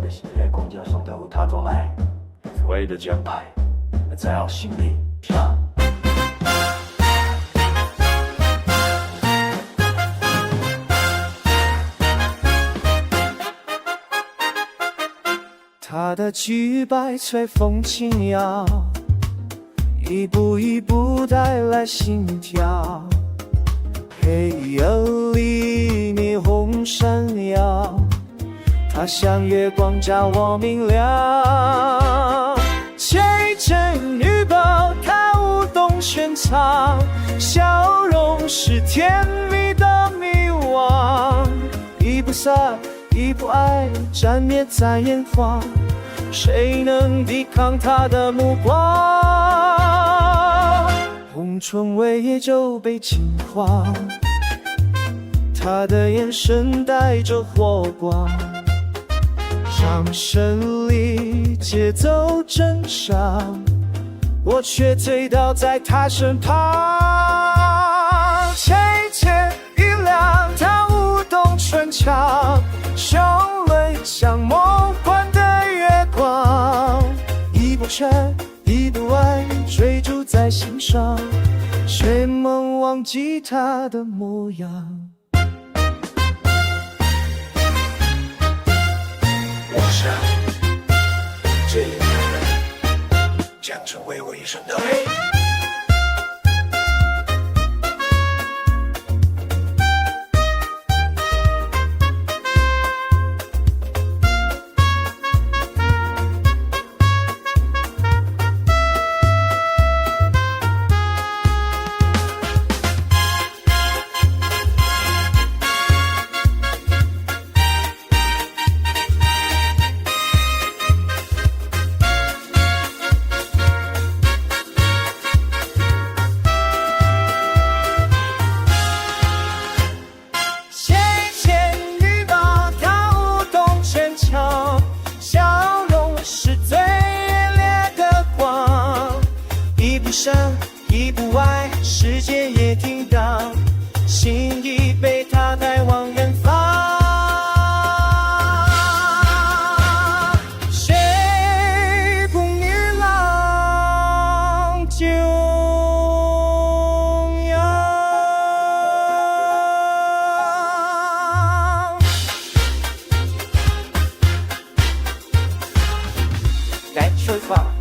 的血，公交上都他装来，所谓的奖牌在我心里飘。他的举摆随风轻摇，一步一步带来心跳。黑夜里霓虹闪耀，它像月光照我明了。吹着女抱，她舞动全场，笑容是甜蜜的迷惘。一不撒，一不爱，沾灭在眼眶，谁能抵抗他的目光？红唇微野就被轻晃，他的眼神带着火光，掌声里节奏正常，我却醉倒在他身旁。切切一亮，他舞动唇枪，胸泪像梦幻的月光，一不沉，一不爱，追逐在心上，却梦忘记他的模样。我想，这一个人将成为我一生的唯一。笑容是最热烈的光，一不生，一不爱，世界也停当，心已被他带往远方。谁不女郎就要来吹放。